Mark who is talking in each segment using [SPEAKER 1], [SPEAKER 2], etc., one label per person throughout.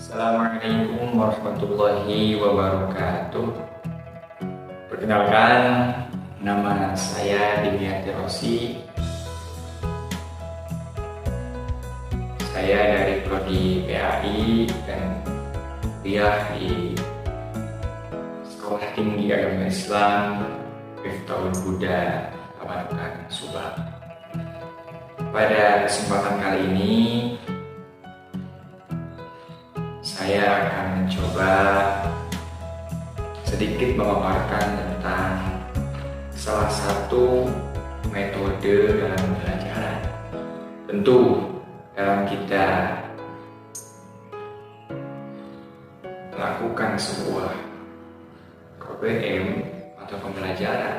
[SPEAKER 1] Assalamualaikum warahmatullahi wabarakatuh. Perkenalkan, nama saya Dimiati Rossi. Saya dari Prodi PAI dan kuliah di Sekolah Tinggi Agama Islam Miftahul Huda, Pamanukan, Subang. Pada kesempatan kali ini saya akan mencoba sedikit memaparkan tentang salah satu metode dalam pembelajaran. Tentu dalam kita melakukan sebuah KBM atau pembelajaran,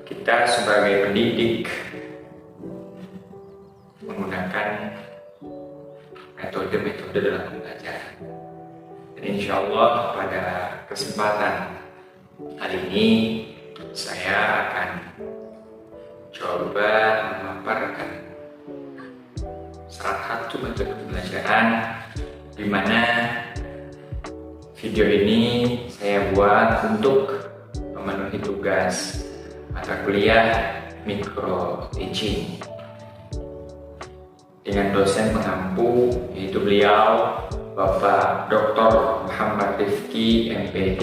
[SPEAKER 1] kita sebagai pendidik menggunakan metode-metode dalam pembelajaran. Dan insya Allah pada kesempatan hari ini saya akan coba memaparkan salah satu metode pembelajaran di mana video ini saya buat untuk memenuhi tugas mata kuliah micro teaching dengan dosen pengampu, yaitu beliau Bapak Dr. Muhammad Rifki MPD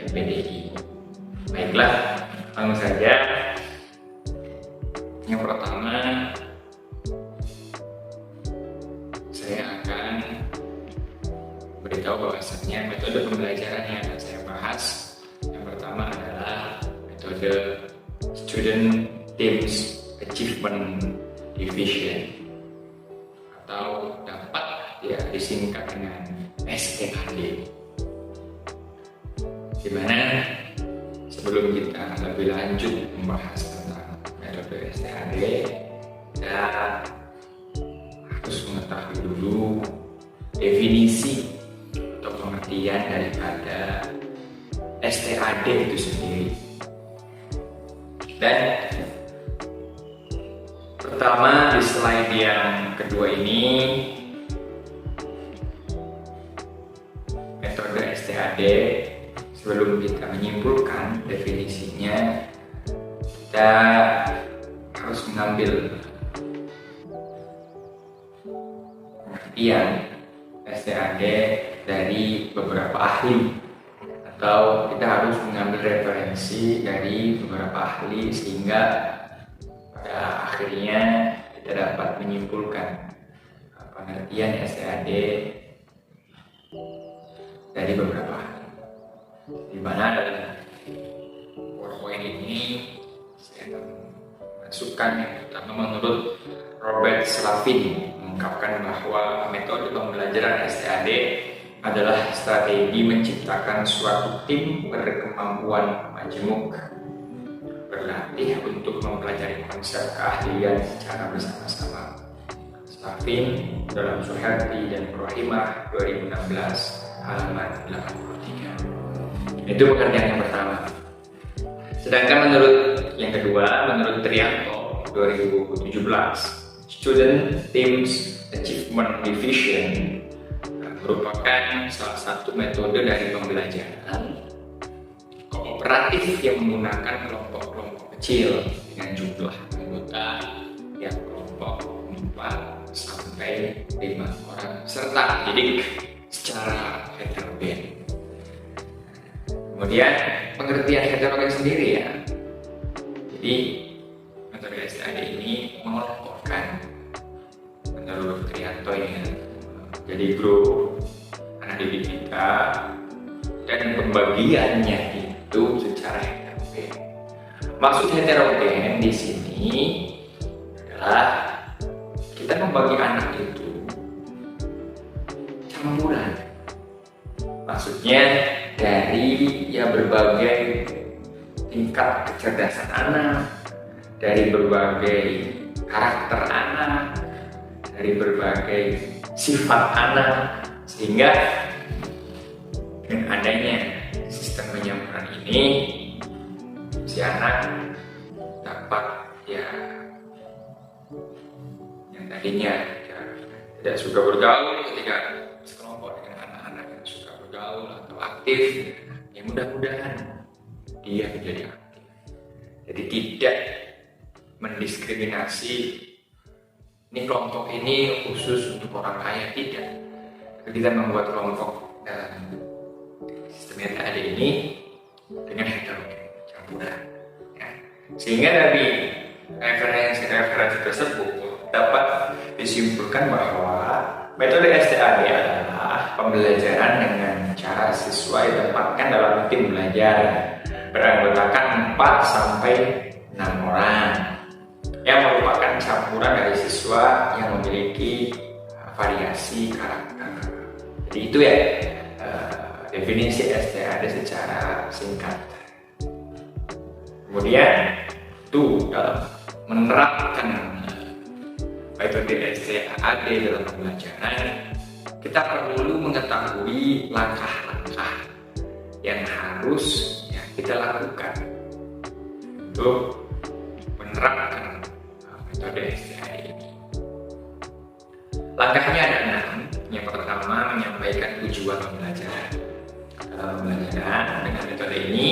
[SPEAKER 1] MPDI. Baiklah, langsung saja. Yang pertama, saya akan beritahu bahwasannya metode pembelajaran yang akan saya bahas yang pertama adalah metode Student Teams Achievement Division, atau dapat disingkat dengan STAD. Dimana sebelum kita lebih lanjut membahas tentang metode STAD, kita harus mengetahui dulu definisi atau pengertian daripada STAD itu sendiri. Dan pertama, di slide yang kedua ini, metode STAD, sebelum kita menyimpulkan definisinya, kita harus mengambil pengertian STAD dari beberapa ahli, atau kita harus mengambil referensi dari beberapa ahli sehingga pada akhirnya kita dapat menyimpulkan pengertian STAD dari beberapa hal. Di mana dalam PowerPoint ini saya akan masukkan yang pertama menurut Robert Slavin mengungkapkan bahwa metode pembelajaran STAD adalah strategi menciptakan suatu tim berkemampuan majemuk, berlatih untuk mempelajari konsep keahlian secara bersama-sama. Slavin dalam Suherti dan Ibrahimah 2016 halaman 83. Itu pengertian yang pertama. Sedangkan menurut yang kedua, menurut Trianto 2017, Student Teams Achievement Division merupakan salah satu metode dari pembelajaran kooperatif yang menggunakan kelompok-kelompok kecil dengan jumlah anggota yang kelompok 4 sampai 5 orang serta didik secara heterogen. Kemudian pengertian heterogen sendiri ya. Jadi metode STAD ini mengelompokkan menurut Trianto ya, jadi grup anak didik kita, dan pembagiannya itu secara heterogen. Maksud heterogen di sini adalah kita membagi anak itu campuran. Maksudnya dari berbagai tingkat kecerdasan anak, dari berbagai karakter anak, dari berbagai sifat anak, sehingga dengan adanya sistem penyampuran ini si anak dapat yang tadinya tidak suka bergaul ketika sekelompok dengan anak-anak yang suka bergaul atau aktif, ya mudah-mudahan dia menjadi aktif. Jadi tidak mendiskriminasi ini kelompok ini khusus untuk orang kaya, tidak. Kita membuat kelompok dalam sistem ada ini dengan heterogen, campuran, ya. Sehingga dari referensi tersebut dapat disimpulkan bahwa metode STAD adalah pembelajaran dengan cara siswa ditempatkan dalam tim belajar beranggotakan 4 sampai 6 orang yang merupakan campuran dari siswa yang memiliki variasi karakter. Jadi itu ya definisi STAD secara singkat. Kemudian dalam menerapkan metode STAD dalam pembelajaran, kita perlu mengetahui langkah-langkah yang harus kita lakukan untuk menerapkan metode STAD ini. Langkahnya ada 6. Yang pertama, menyampaikan tujuan pembelajaran. Dalam pembelajaran dengan metode ini,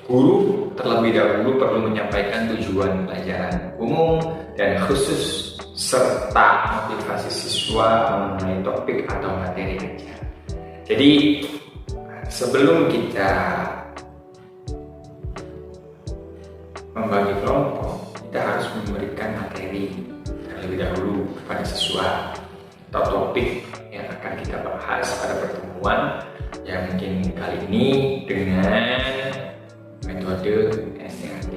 [SPEAKER 1] guru terlebih dahulu perlu menyampaikan tujuan pelajaran umum dan khusus serta motivasi siswa mengenai topik atau materi ajar. Jadi sebelum kita membagi kelompok, kita harus memberikan materi terlebih dahulu kepada siswa atau topik yang akan kita bahas pada pertemuan yang mungkin kali ini dengan metode STAD.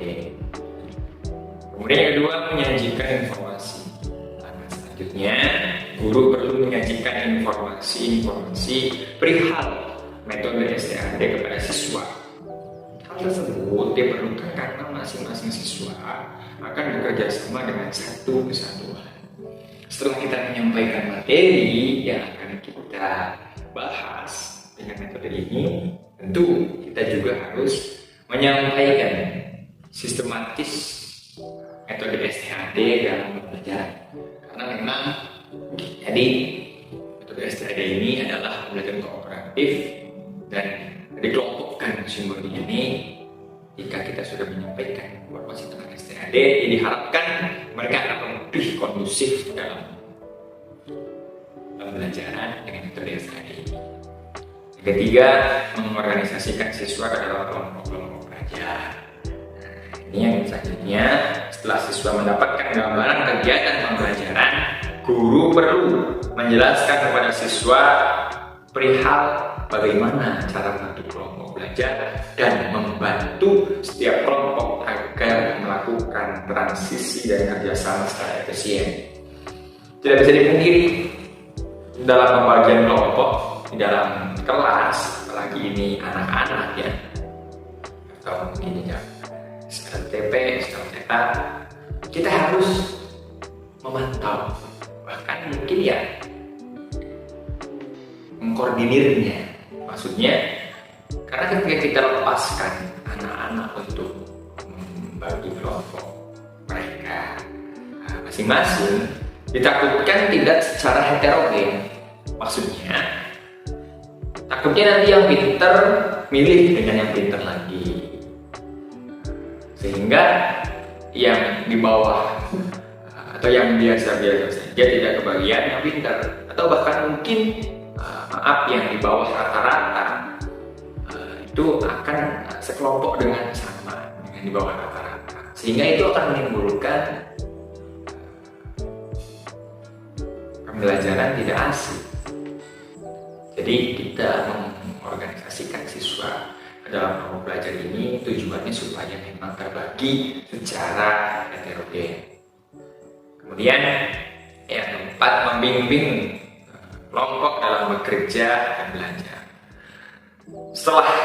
[SPEAKER 1] Kemudian yang kedua, menyajikan informasi. Selanjutnya, guru perlu menyajikan informasi perihal metode STAD kepada siswa. Hal tersebut diperlukan karena masing-masing siswa akan bekerja sama dengan satu kesatuan. Setelah kita menyampaikan materi yang akan kita bahas dengan metode ini, tentu kita juga harus menyampaikan sistematis metode STAD dalam pembelajaran. Karena memang jadi metode STAD ini adalah pembelajaran kooperatif dan dikelompokkan simbolnya ini. Jika kita sudah menyampaikan informasi tentang STAD, diharapkan mereka akan lebih kondusif dalam pembelajaran dengan metode STAD ini. Yang ketiga, mengorganisasikan siswa ke dalam kelompok-kelompok belajar. Ini yang selanjutnya, setelah siswa mendapatkan gambaran kegiatan pembelajaran, guru perlu menjelaskan kepada siswa perihal bagaimana cara membentuk kelompok belajar dan membantu setiap kelompok agar melakukan transisi dan kerjasama secara efisien. Tidak bisa dipungkiri, dalam pembagian kelompok di dalam kelas, apalagi ini anak-anak ya, atau mungkin ya SLTP, SLTA, kita harus memantau, bahkan mungkin ya mengkoordinirnya. Maksudnya, karena ketika kita lepaskan anak-anak untuk membagi kelompok mereka masing-masing, ditakutkan tidak secara heterogen. Maksudnya, takutnya nanti yang pinter milih dengan yang pinter lagi, sehingga yang di bawah atau yang biasa-biasa saja tidak kebagian yang pinter, atau bahkan mungkin yang di bawah rata-rata itu akan sekelompok dengan sama dengan di bawah rata-rata, sehingga itu akan menimbulkan pembelajaran tidak asik. Jadi kita mengorganisasikan siswa dalam kelompok belajar ini tujuannya supaya memang terbagi secara heterogen. Kemudian yang keempat, membimbing kelompok dalam bekerja dan belajar. Setelah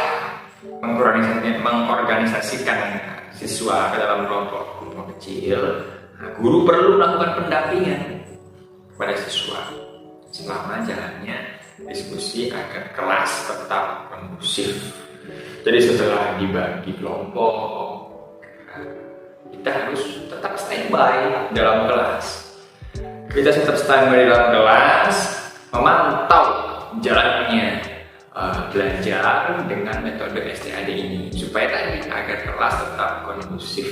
[SPEAKER 1] mengorganisasikan siswa ke dalam kelompok kecil, guru perlu melakukan pendampingan kepada siswa selama jalannya diskusi agar kelas tetap kondusif. Jadi setelah dibagi kelompok, kita harus tetap standby dalam kelas. Kita tetap standby dalam kelas, memantau belajar dengan metode STAD ini supaya tadi agar kelas tetap kondusif,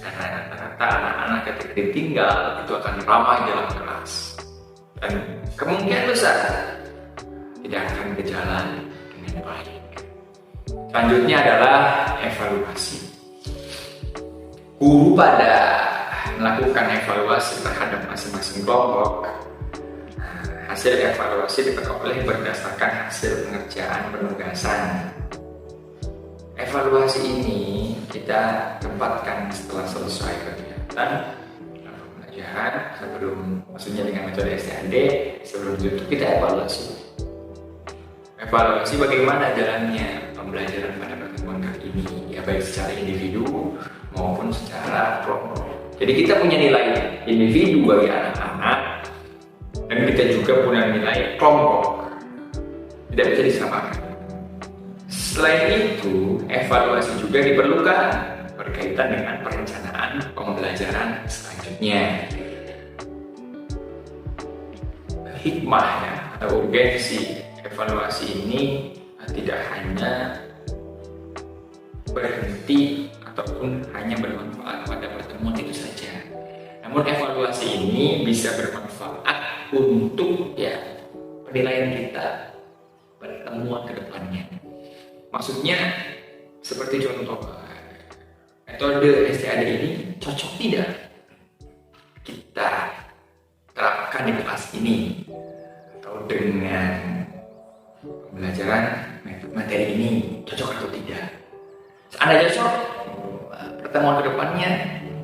[SPEAKER 1] karena rata-rata anak-anak ketika ditinggal itu akan ramai dalam kelas dan kemungkinan besar tidak akan berjalan dengan baik. Selanjutnya adalah evaluasi. Guru pada melakukan evaluasi terhadap masing-masing kelompok. Hasil evaluasi diperoleh berdasarkan hasil pengerjaan penugasan. Evaluasi ini kita tempatkan setelah selesai kegiatan pembelajaran, maksudnya dengan metode STAD, sebelum itu kita evaluasi. Evaluasi bagaimana jalannya pembelajaran pada pertemuan kali ini, ya baik secara individu maupun secara kelompok. Jadi kita punya nilai individu bagi anak-anak dan kita juga punya nilai kelompok. Tidak bisa disamakan. Selain itu, evaluasi juga diperlukan berkaitan dengan perencanaan pembelajaran selanjutnya. Hikmahnya atau urgensi evaluasi ini tidak hanya berhenti ataupun hanya bermanfaat pada pertemuan itu saja. Namun evaluasi ini bisa bermanfaat untuk penilaian kita pertemuan ke depannya. Maksudnya seperti contoh metode STAD ini cocok tidak kita terapkan di kelas ini atau dengan pembelajaran materi ini cocok atau tidak. Seandainya cocok, pertemuan ke depannya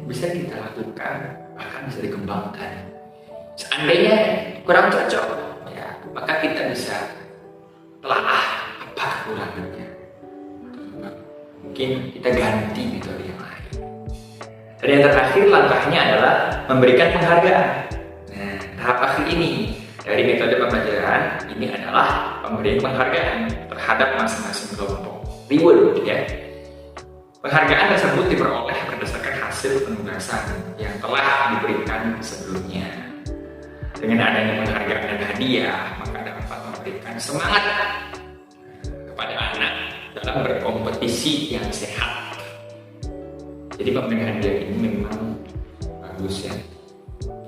[SPEAKER 1] bisa kita lakukan, bahkan bisa dikembangkan. Seandainya kurang cocok, maka kita bisa telaah apa kekurangannya. Mungkin kita ganti metode yang lain. Dan yang terakhir langkahnya adalah memberikan penghargaan. Nah, tahap akhir ini dari metode pembelajaran ini adalah pemberian penghargaan terhadap masing-masing kelompok. Reward Penghargaan tersebut diperoleh berdasarkan hasil penugasan yang telah diberikan sebelumnya. Dengan adanya penghargaan dan hadiah, maka dapat memberikan semangat kepada anak dalam berkompetisi yang sehat. Jadi pemberian hadiah ini memang bagus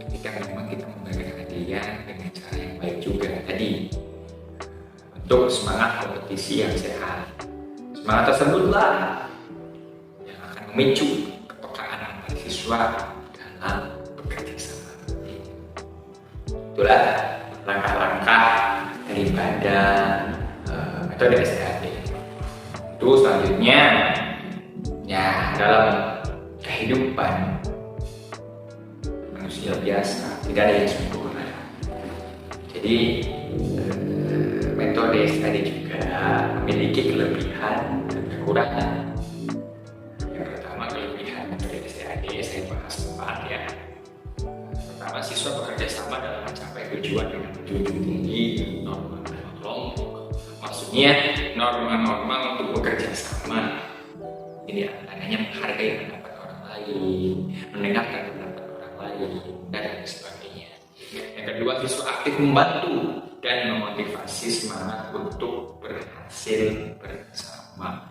[SPEAKER 1] ketika memang kita memberikan hadiah dengan cara yang baik juga tadi untuk semangat kompetisi yang sehat. Semangat tersebutlah memicu kepekaan antar siswa dalam bekerja sama. Itulah langkah-langkah daripada metode STAD. Itu selanjutnya dalam kehidupan manusia biasa tidak ada yang sempurna. Jadi metode STAD juga memiliki kelebihan dan kekurangan. Pertama, siswa bekerja sama dalam mencapai tujuan dengan menjunjung tinggi norma kelompok. Maksudnya norma-norma untuk bekerja sama. Ini adanya menghargai pendapat orang lain, mendengarkan pendapat orang lain, dan sebagainya. Yang kedua, siswa aktif membantu dan memotivasi semangat untuk berhasil bersama.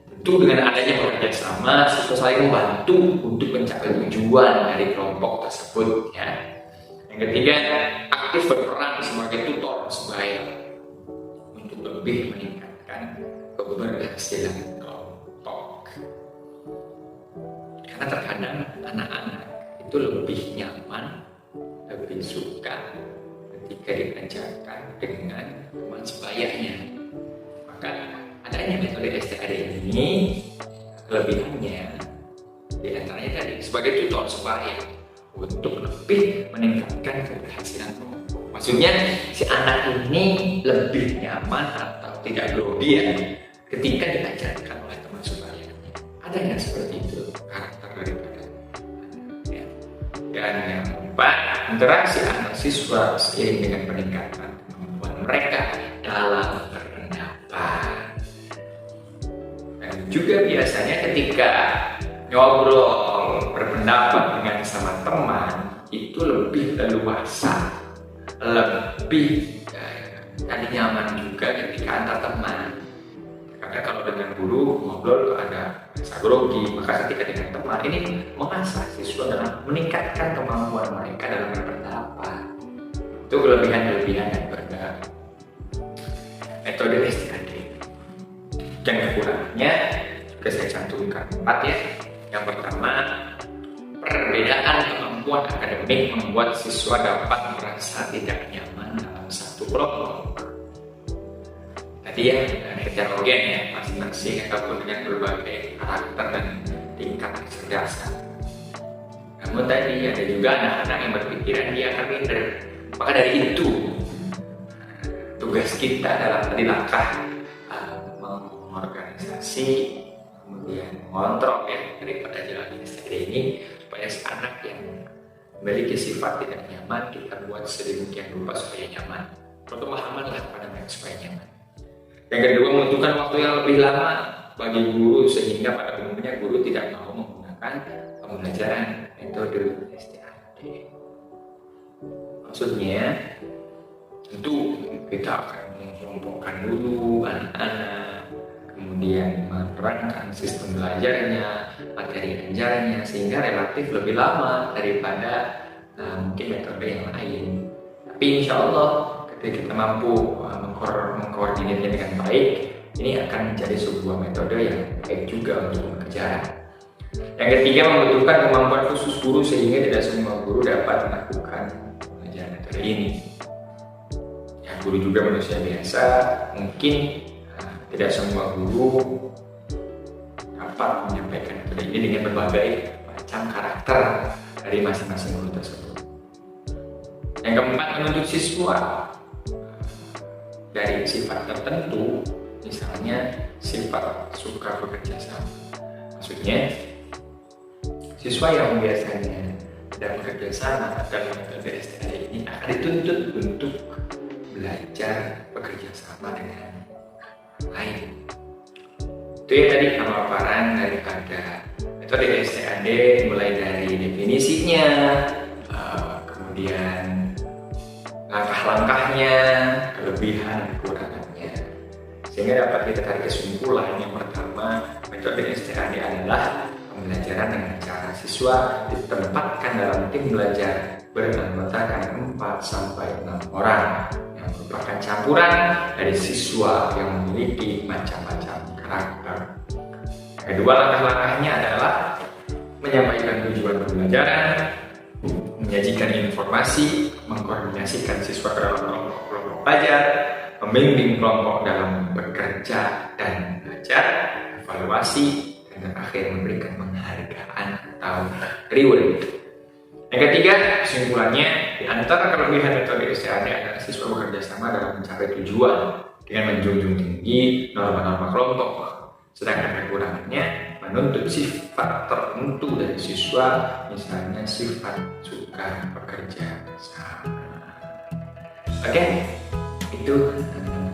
[SPEAKER 1] Tentu dengan adanya bekerja sama, siswa saling membantu untuk mencapai tujuan dari kelompok tersebut. Yang ketiga, aktif berperan sebagai tutor sebaya untuk lebih meningkatkan keberhasilan kelompok. Karena terkadang anak-anak itu lebih nyaman, lebih suka ketika dikerjakan dengan teman sebayanya. Maka adanya metode STAD ini kelebihannya di antaranya tadi sebagai tutor sebaya untuk lebih meningkatkan keberhasilan kelompok. Maksudnya si anak ini lebih nyaman atau tidak grogi ketika diajarkan oleh teman sebayanya. Adanya seperti itu karakter daripada anak. Dan yang keempat, interaksi antar siswa seiring dengan peningkatan kemampuan mereka dalam berpendapat. Juga biasanya ketika ngobrol berpendapat dengan sama teman itu lebih leluasa, lebih tadinya nyaman juga ketika antar teman. Karena kalau dengan guru ngobrol ada rasa grogi, maka ketika dengan teman ini mengasah siswa dalam meningkatkan kemampuan mereka dalam berpendapat. Itu kelebihan-kelebihan daripada metode STAD. Yang kekurangannya juga saya cantumkan 4 ya. Yang pertama, perbedaan kemampuan akademik membuat siswa dapat merasa tidak nyaman dalam satu kelompok. Tadi ya, heterogen ya, masing-masing ataupun dengan berbagai karakter dan tingkat kecerdasan. Namun tadi ada juga anak-anak yang berpikiran dia akan minder. Maka dari itu, tugas kita dalam tadi langkah mengorganisasi, kemudian mengontrol ya daripada jalan STAD ini, supaya si anak yang memiliki sifat tidak nyaman kita buat sedemikian rupa supaya nyaman. Pemahaman lah pada mereka supaya nyaman. Yang kedua, membutuhkan waktu yang lebih lama bagi guru sehingga pada umumnya guru tidak mau menggunakan pembelajaran metode STAD. Maksudnya, tentu kita akan mengelompokkan dulu anak-anak, kemudian menerangkan sistem belajarnya, materi ajarnya, sehingga relatif lebih lama daripada mungkin metode yang lain. Tapi insya Allah ketika kita mampu mengkoordinirnya dengan baik, ini akan menjadi sebuah metode yang baik juga untuk pengajaran. Yang ketiga, membutuhkan kemampuan khusus guru sehingga tidak semua guru dapat melakukan pengajaran metode ini. Ya, guru juga manusia biasa, mungkin tidak semua guru dapat menyampaikan metode ini dengan berbagai macam karakter dari masing-masing guru tersebut. Yang keempat, menuntut siswa dari sifat tertentu, misalnya sifat suka bekerja sama. Maksudnya, siswa yang biasanya tidak bekerja sama dalam metode STAD ini akan dituntut untuk belajar bekerja sama dengan lain. Itu ya tadi pemaparan daripada metode STAD, mulai dari definisinya, kemudian langkah-langkahnya, kelebihan dan kekurangannya, sehingga dapat kita tarik kesimpulan. Yang pertama, metode STAD adalah pembelajaran dengan cara siswa ditempatkan dalam tim belajar beranggotakan 4-6 orang yang merupakan campuran dari siswa yang memiliki macam-macam karakter. Yang kedua, langkah-langkahnya adalah menyampaikan tujuan pembelajaran, menyajikan informasi, mengkoordinasikan siswa ke dalam kelompok belajar, membimbing kelompok dalam bekerja dan belajar, evaluasi, dan terakhir memberikan penghargaan atau reward. Yang ketiga, kesimpulannya, di antara kelebihan metode STAD adalah siswa bekerja sama dalam mencapai tujuan dengan menjunjung tinggi norma-norma kelompok. Sedangkan kekurangannya menuntut sifat tertentu dari siswa, misalnya sifat suka bekerja sama. Oke, itu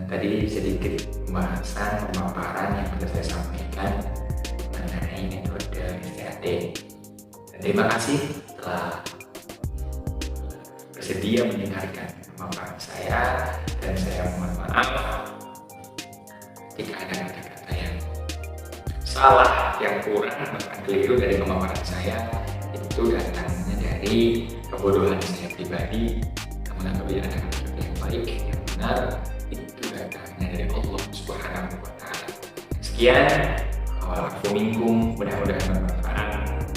[SPEAKER 1] tadi sedikit pembahasan pemaparan yang sudah saya sampaikan mengenai metode STAD. Terima kasih telah bersedia mendengarkan pemaparan saya, dan saya mohon maaf jika ada kata-kata yang salah, yang kurang, bahkan keliru dari pemaparan saya. Itu datangnya dari kebodohan saya pribadi. Namun apabila ada kata-kata yang baik, yang benar, itu datangnya dari Allah Subhanahu wa Ta'ala. Sekian, wa'alaikum minkum, mudah-mudahan bermanfaat.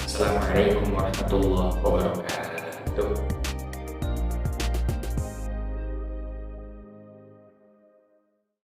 [SPEAKER 1] Assalamualaikum warahmatullahi wabarakatuh.